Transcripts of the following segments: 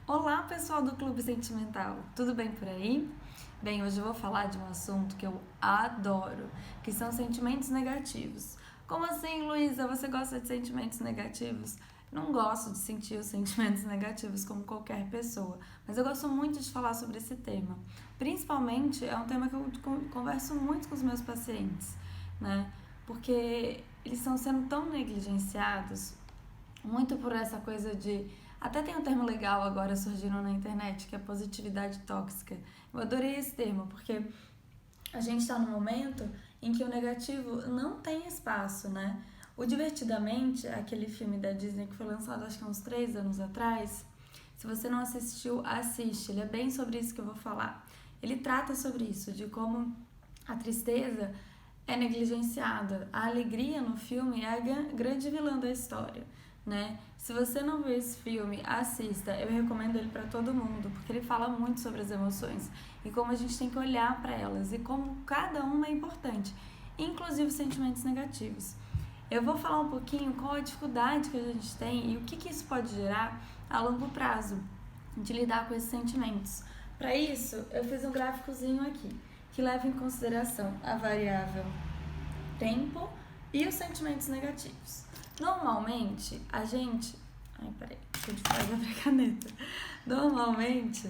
Olá, pessoal do Clube Sentimental, tudo bem por aí? Bem, hoje eu vou falar de um assunto que eu adoro, que são sentimentos negativos. Como assim, Luísa? Você gosta de sentimentos negativos? Não gosto de sentir os sentimentos negativos como qualquer pessoa, mas eu gosto muito de falar sobre esse tema. Principalmente é um tema que eu converso muito com os meus pacientes, né? Porque eles estão sendo tão negligenciados, muito por essa coisa de. Até tem um termo legal agora surgindo na internet, que é positividade tóxica. Eu adorei esse termo, porque a gente está num momento em que o negativo não tem espaço, né? O Divertidamente, aquele filme da Disney que foi lançado acho que há uns 3 anos atrás, se você não assistiu, assiste. Ele é bem sobre isso que eu vou falar. Ele trata sobre isso, de como a tristeza é negligenciada. A alegria no filme é a grande vilã da história, né? Se você não viu esse filme, assista. Eu recomendo ele para todo mundo, porque ele fala muito sobre as emoções e como a gente tem que olhar para elas e como cada uma é importante, inclusive os sentimentos negativos. Eu vou falar um pouquinho qual a dificuldade que a gente tem e o que isso pode gerar a longo prazo de lidar com esses sentimentos. Para isso, eu fiz um gráficozinho aqui que leva em consideração a variável tempo e os sentimentos negativos. Normalmente, a gente... Ai, peraí, deixa eu descarregar pra caneta. Normalmente,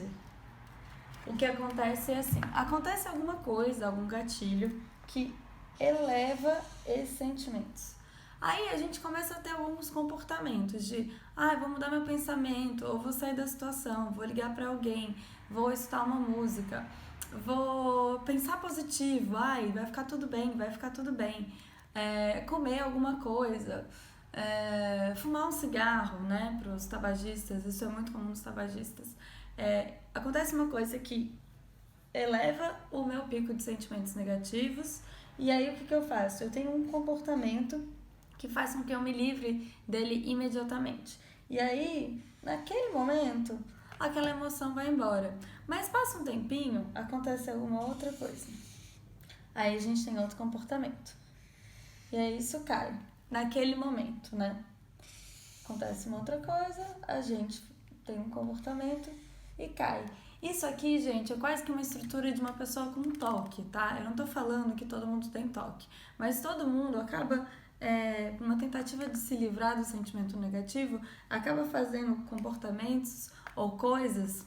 o que acontece é assim, acontece alguma coisa, algum gatilho que eleva esses sentimentos. Aí a gente começa a ter alguns comportamentos de, vou mudar meu pensamento, ou vou sair da situação, vou ligar pra alguém, vou escutar uma música, vou pensar positivo, vai ficar tudo bem, vai ficar tudo bem. Comer alguma coisa, fumar um cigarro, né, para os tabagistas, isso é muito comum nos tabagistas. Acontece uma coisa que eleva o meu pico de sentimentos negativos, e aí o que eu faço? Eu tenho um comportamento que faz com que eu me livre dele imediatamente. E aí, naquele momento, aquela emoção vai embora. Mas passa um tempinho, acontece alguma outra coisa. Aí a gente tem outro comportamento. E aí isso cai naquele momento, né? Acontece uma outra coisa, a gente tem um comportamento e cai. Isso aqui, gente, é quase que uma estrutura de uma pessoa com toque, tá? Eu não tô falando que todo mundo tem toque, mas todo mundo acaba, uma tentativa de se livrar do sentimento negativo, acaba fazendo comportamentos ou coisas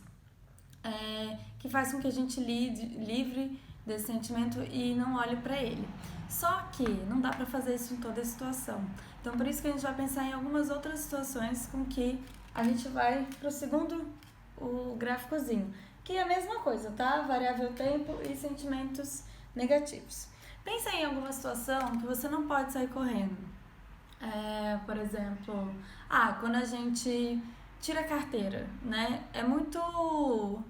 que faz com que a gente livre desse sentimento e não olhe para ele. Só que não dá para fazer isso em toda situação. Então, por isso que a gente vai pensar em algumas outras situações com que a gente vai para o segundo, o gráficozinho, que é a mesma coisa, tá? Variável tempo e sentimentos negativos. Pensa em alguma situação que você não pode sair correndo. Por exemplo, quando a gente tira a carteira, né? É muito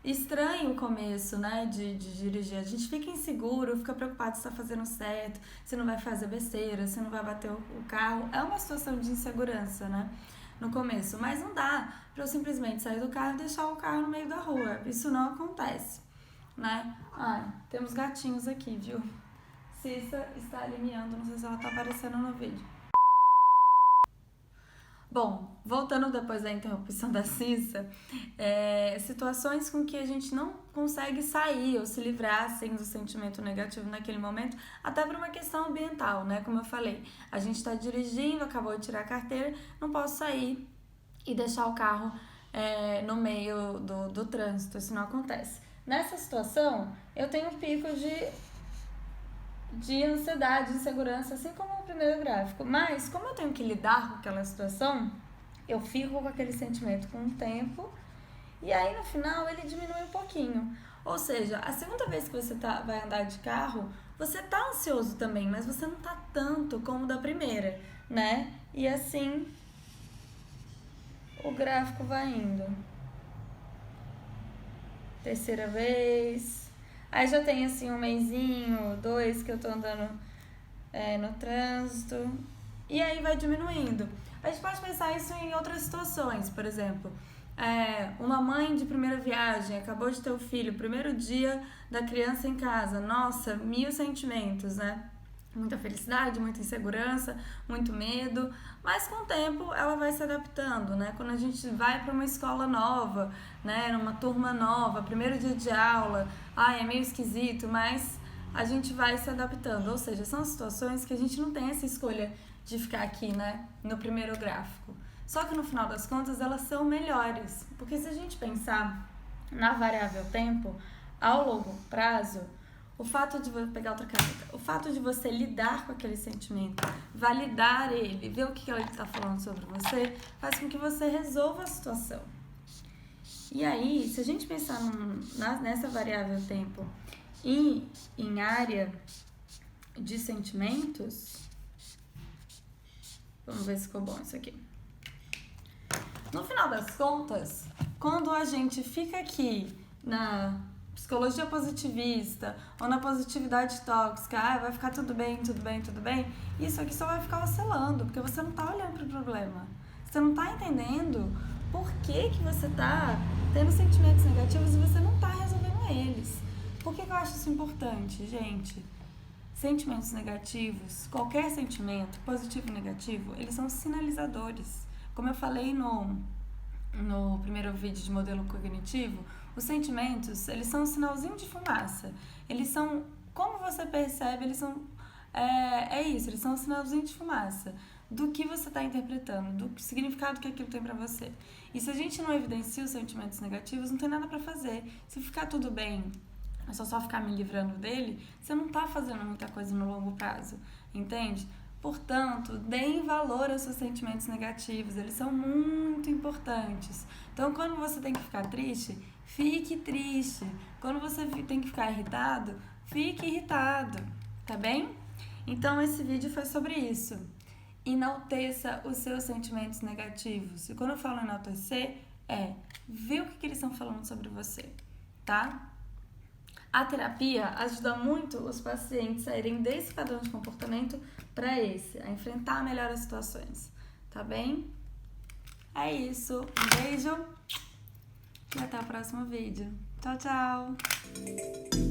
estranho o começo, né, de dirigir. A gente fica inseguro, fica preocupado se está fazendo certo, se não vai fazer besteira, se não vai bater o carro. É uma situação de insegurança, né, no começo. Mas não dá para eu simplesmente sair do carro e deixar o carro no meio da rua. Isso não acontece, né? Temos gatinhos aqui, viu? Cissa está ali miando, não sei se ela está aparecendo no vídeo. Bom, voltando depois da interrupção da Cissa, situações com que a gente não consegue sair ou se livrar assim, do sentimento negativo naquele momento, até por uma questão ambiental, né? Como eu falei, a gente está dirigindo, acabou de tirar a carteira, não posso sair e deixar o carro no meio do trânsito, isso não acontece. Nessa situação, eu tenho um pico de ansiedade, de insegurança, assim como o primeiro gráfico. Mas, como eu tenho que lidar com aquela situação, eu fico com aquele sentimento com o tempo e aí no final ele diminui um pouquinho. Ou seja, a segunda vez que você vai andar de carro, você tá ansioso também, mas você não tá tanto como da primeira, né? E assim o gráfico vai indo. Terceira vez. Aí já tem assim um mesinho, 2 que eu tô andando no trânsito. E aí vai diminuindo. A gente pode pensar isso em outras situações, por exemplo, uma mãe de primeira viagem, acabou de ter o filho, primeiro dia da criança em casa, nossa, 1000 sentimentos, né? muita felicidade, muita insegurança, muito medo, mas com o tempo ela vai se adaptando, né? Quando a gente vai para uma escola nova, né, numa turma nova, primeiro dia de aula, é meio esquisito, mas a gente vai se adaptando, ou seja, são situações que a gente não tem essa escolha de ficar aqui, né, no primeiro gráfico. Só que no final das contas elas são melhores, porque se a gente pensar na variável tempo, ao longo prazo, o fato de pegar outra caneta, o fato de você lidar com aquele sentimento, validar ele, ver o que ele está falando sobre você, faz com que você resolva a situação. E aí, se a gente pensar nessa variável tempo e em área de sentimentos, vamos ver se ficou bom isso aqui. No final das contas, quando a gente fica aqui na psicologia positivista ou na positividade tóxica, vai ficar tudo bem, tudo bem, tudo bem, isso aqui só vai ficar oscilando, porque você não tá olhando pro problema. Você não tá entendendo por que você tá tendo sentimentos negativos e você não tá resolvendo eles. Por que eu acho isso importante, gente? Sentimentos negativos, qualquer sentimento, positivo e negativo, eles são sinalizadores. Como eu falei no primeiro vídeo de modelo cognitivo, os sentimentos, eles são um sinalzinho de fumaça. Eles são, como você percebe, eles são, eles são um sinalzinho de fumaça do que você está interpretando, do significado que aquilo tem para você. E se a gente não evidencia os sentimentos negativos, não tem nada para fazer. Se ficar tudo bem, é só ficar me livrando dele, você não está fazendo muita coisa no longo prazo, entende? Portanto, deem valor aos seus sentimentos negativos, eles são muito importantes. Então, quando você tem que ficar triste, fique triste. Quando você tem que ficar irritado, fique irritado, tá bem? Então, esse vídeo foi sobre isso. Enalteça os seus sentimentos negativos. E quando eu falo enaltecer, ver o que eles estão falando sobre você, tá? A terapia ajuda muito os pacientes a saírem desse padrão de comportamento para esse, a enfrentar melhor as situações, tá bem? É isso, um beijo e até o próximo vídeo. Tchau, tchau!